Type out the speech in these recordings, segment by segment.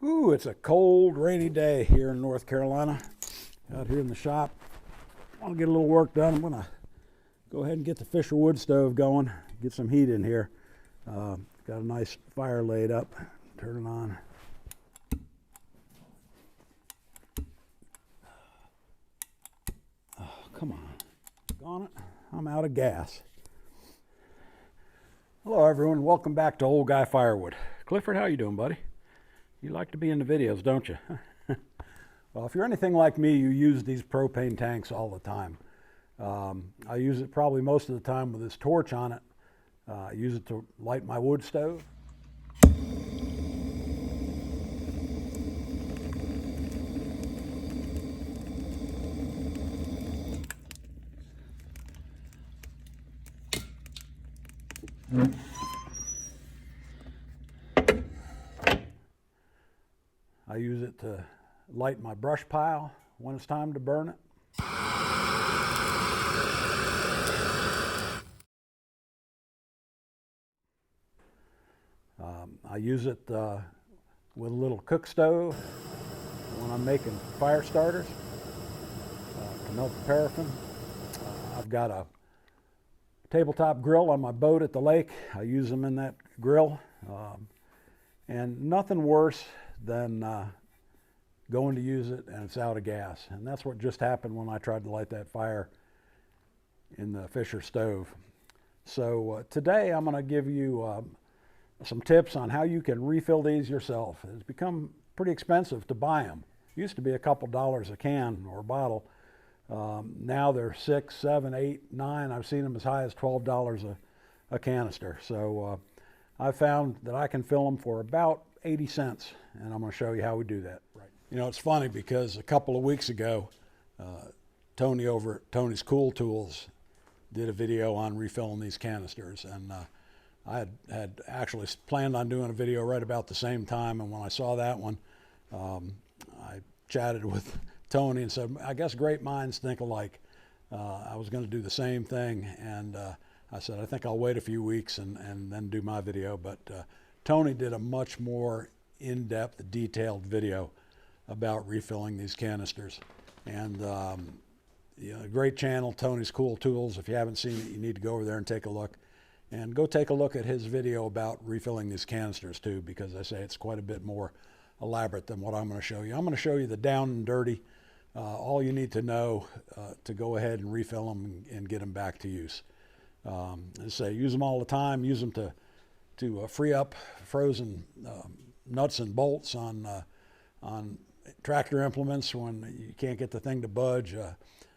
Ooh, it's a cold, rainy day here in North Carolina. Out here in the shop. I want to get a little work done. I'm going to go ahead and get the Fisher wood stove going, get some heat in here. Got a nice fire laid up. Turn it on. Oh, come on. Gone it. I'm out of gas. Hello everyone, welcome back to Old Guy Firewood. Clifford, how you doing, buddy? You like to be in the videos, don't you? Well, if you're anything like me, you use these propane tanks all the time. I use it probably most of the time with this torch on it. I use it to light my wood stove. I use it to light my brush pile when it's time to burn it. I use it with a little cook stove when I'm making fire starters to melt the paraffin. I've got a tabletop grill on my boat at the lake. I use them in that grill. And nothing worse than going to use it and it's out of gas. And that's what just happened when I tried to light that fire in the Fisher stove. So today I'm going to give you some tips on how you can refill these yourself. It's become pretty expensive to buy them. It used to be a couple dollars a can or a bottle. Now they're $6, $7, $8, $9. I've seen them as high as $12 a canister. So I found that I can fill them for about 80 cents, and I'm going to show you how we do that. Right. You know, it's funny because a couple of weeks ago, Tony over at Tony's Cool Tools did a video on refilling these canisters, and I had actually planned on doing a video right about the same time, and when I saw that one, I chatted with Tony and said, I guess great minds think alike. I was going to do the same thing, and I said, I think I'll wait a few weeks and then do my video, but Tony did a much more in-depth, detailed video about refilling these canisters. And you know, a great channel, Tony's Cool Tools. If you haven't seen it, you need to go over there and take a look. And go take a look at his video about refilling these canisters too, because I say it's quite a bit more elaborate than what I'm going to show you. I'm going to show you the down and dirty, all you need to know to go ahead and refill them and get them back to use. As I say, use them all the time. Use them to free up frozen nuts and bolts on tractor implements when you can't get the thing to budge.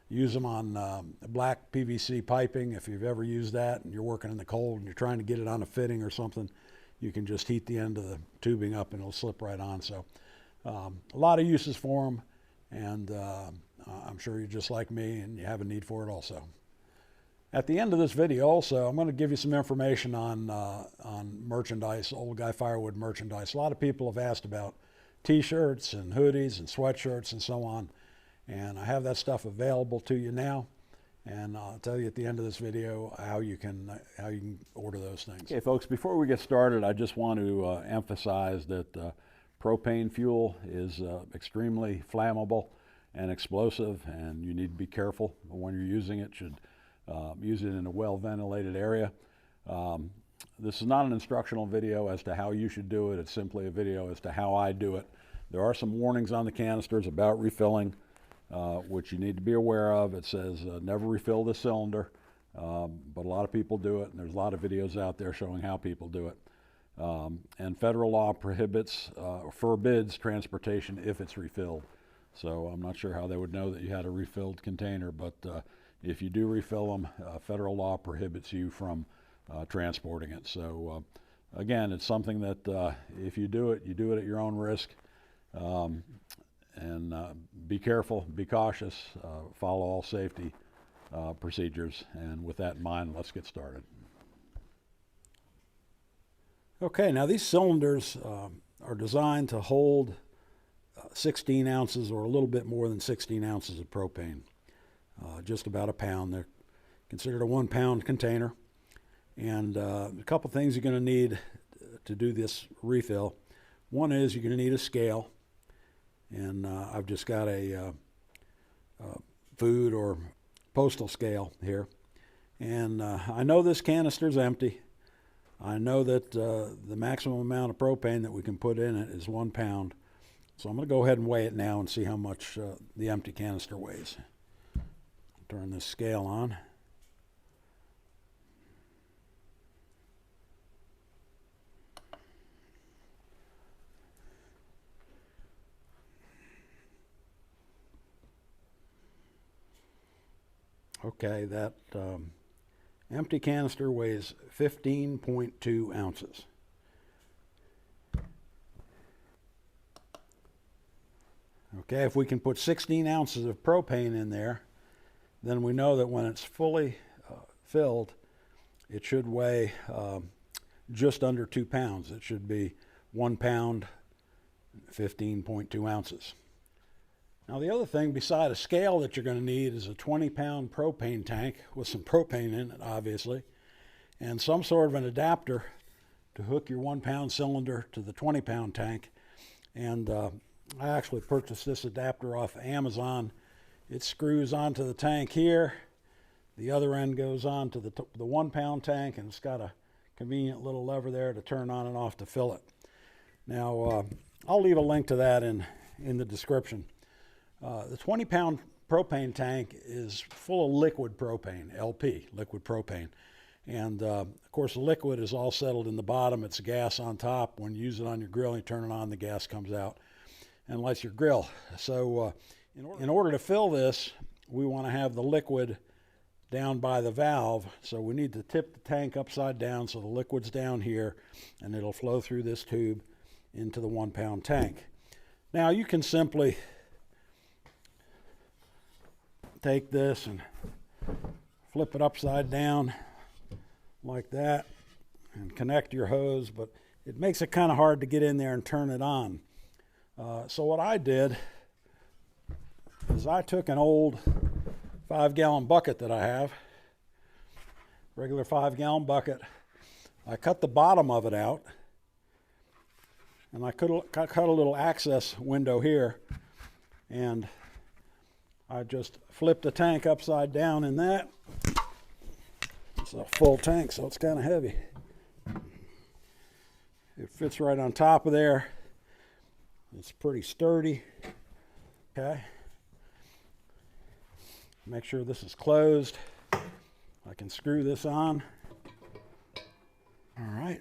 Use them on black PVC piping. If you've ever used that and you're working in the cold and you're trying to get it on a fitting or something, you can just heat the end of the tubing up and it'll slip right on. So a lot of uses for them, and I'm sure you're just like me and you have a need for it also. At the end of this video also, I'm going to give you some information on merchandise, Old Guy Firewood merchandise. A lot of people have asked about t-shirts and hoodies and sweatshirts and so on. And I have that stuff available to you now, and I'll tell you at the end of this video how you can order those things. Okay, folks, before we get started, I just want to emphasize that propane fuel is extremely flammable and explosive, and you need to be careful when you're using it. Should use it in a well-ventilated area. This is not an instructional video as to how you should do it. It's simply a video as to how I do it. There are some warnings on the canisters about refilling, which you need to be aware of. It says never refill the cylinder, but a lot of people do it, and there's a lot of videos out there showing how people do it. And federal law forbids transportation if it's refilled. So I'm not sure how they would know that you had a refilled container, but if you do refill them, federal law prohibits you from transporting it. So again, it's something that if you do it at your own risk. And be careful, be cautious, follow all safety procedures. And with that in mind, let's get started. Okay, now these cylinders are designed to hold 16 ounces or a little bit more than 16 ounces of propane, just about a pound. They're considered a 1 pound container. And a couple things you're going to need to do this refill. One is you're going to need a scale, and I've just got a food or postal scale here. And I know this canister's empty. I know that the maximum amount of propane that we can put in it is 1 pound. So I'm going to go ahead and weigh it now and see how much the empty canister weighs. Turn this scale on. Okay, that empty canister weighs 15.2 ounces. Okay, if we can put 16 ounces of propane in there, then we know that when it's fully filled, it should weigh just under 2 pounds. It should be 1 pound, 15.2 ounces. Now the other thing beside a scale that you're going to need is a 20-pound propane tank with some propane in it, obviously, and some sort of an adapter to hook your 1 pound cylinder to the 20-pound tank. And I actually purchased this adapter off Amazon. It screws onto the tank here. The other end goes on to the 1 pound tank, and it's got a convenient little lever there to turn on and off to fill it. Now, I'll leave a link to that in the description. The 20-pound propane tank is full of liquid propane, LP, liquid propane. And of course, the liquid is all settled in the bottom. It's gas on top. When you use it on your grill, you turn it on, the gas comes out and lights your grill. So in order to fill this, we want to have the liquid down by the valve. So we need to tip the tank upside down so the liquid's down here, and it'll flow through this tube into the 1 pound tank. Now you can simply take this and flip it upside down like that and connect your hose, but it makes it kind of hard to get in there and turn it on. So what I did is I took an old 5-gallon bucket that I have, regular 5-gallon bucket. I cut the bottom of it out, and I cut a little access window here, and I just flipped the tank upside down in that. It's a full tank, so it's kind of heavy. It fits right on top of there. It's pretty sturdy. Okay. Make sure this is closed. I can screw this on. All right.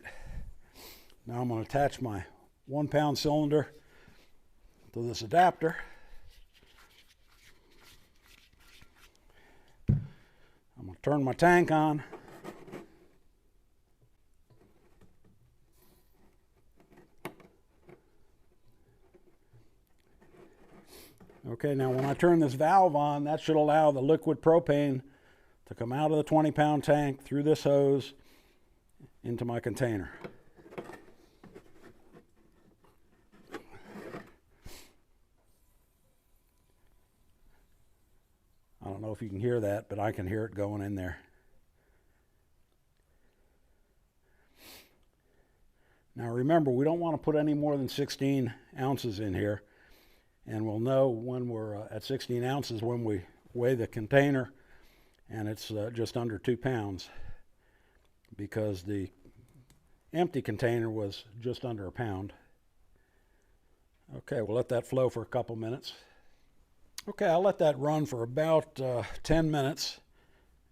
Now I'm going to attach my 1 pound cylinder to this adapter. I'm going to turn my tank on. Okay, now when I turn this valve on, that should allow the liquid propane to come out of the 20 pound tank through this hose into my container. I don't know if you can hear that, but I can hear it going in there. Now remember, we don't want to put any more than 16 ounces in here. And we'll know when we're at 16 ounces when we weigh the container, and it's just under 2 pounds, because the empty container was just under a pound. Okay, we'll let that flow for a couple minutes. Okay, I'll let that run for about 10 minutes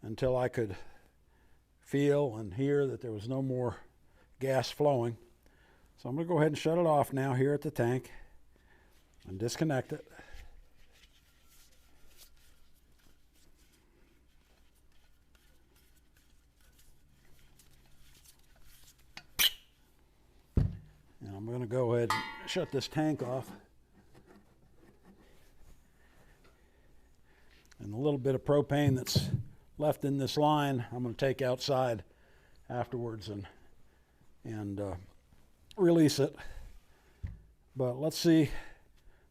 until I could feel and hear that there was no more gas flowing. So I'm going to go ahead and shut it off now here at the tank and disconnect it. And I'm going to go ahead and shut this tank off. And the little bit of propane that's left in this line, I'm going to take outside afterwards and release it. But let's see.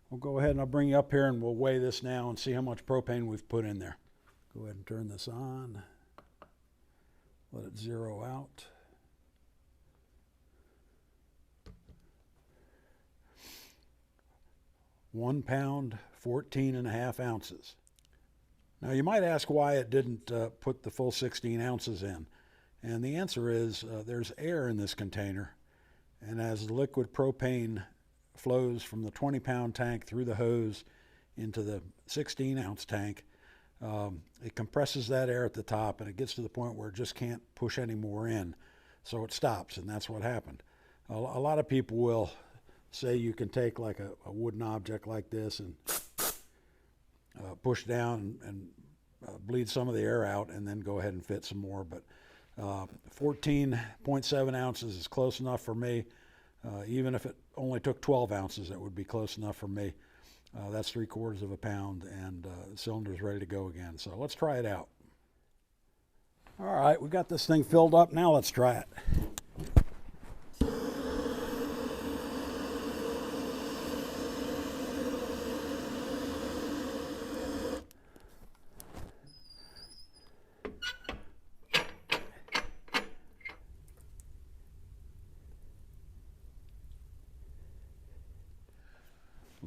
We'll go ahead and I'll bring you up here and we'll weigh this now and see how much propane we've put in there. Go ahead and turn this on. Let it zero out. 1 pound, 14.5 ounces. Now you might ask why it didn't put the full 16 ounces in. And the answer is there's air in this container. And as the liquid propane flows from the 20-pound tank through the hose into the 16-ounce tank, it compresses that air at the top, and it gets to the point where it just can't push any more in. So it stops, and that's what happened. A lot of people will say you can take like a wooden object like this and push down and bleed some of the air out and then go ahead and fit some more. But 14.7 ounces is close enough for me. Even if it only took 12 ounces, it would be close enough for me. That's 3/4 of a pound, and the cylinder's ready to go again. So let's try it out. All right, we got this thing filled up. Now let's try it.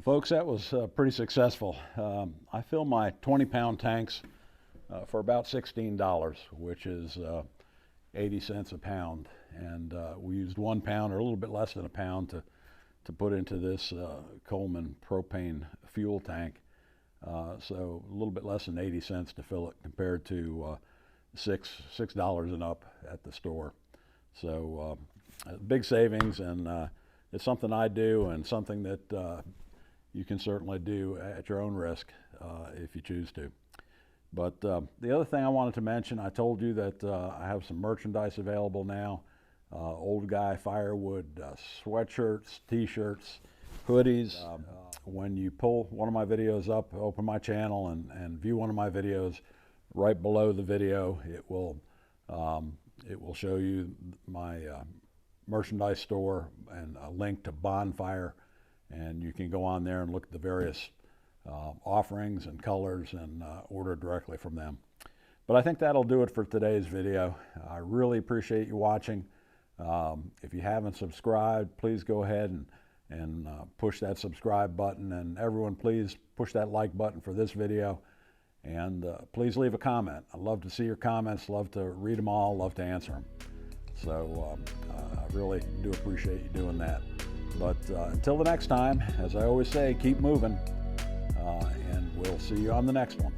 Folks, that was pretty successful. I fill my 20-pound tanks for about $16, which is 80 cents a pound. And we used 1 pound, or a little bit less than a pound, to put into this Coleman propane fuel tank. So a little bit less than 80 cents to fill it, compared to $6 and up at the store. So big savings, and it's something I do, and something that you can certainly do at your own risk if you choose to. But the other thing I wanted to mention, I told you that I have some merchandise available now. Old guy firewood sweatshirts, t-shirts, hoodies. When you pull one of my videos up, open my channel and view one of my videos, right below the video it will show you my merchandise store and a link to Bonfire. And you can go on there and look at the various offerings and colors and order directly from them. But I think that'll do it for today's video. I really appreciate you watching. If you haven't subscribed, please go ahead and push that subscribe button. And everyone, please push that like button for this video. And please leave a comment. I love to see your comments, love to read them all, love to answer them. So I really do appreciate you doing that. But until the next time, as I always say, keep moving, and we'll see you on the next one.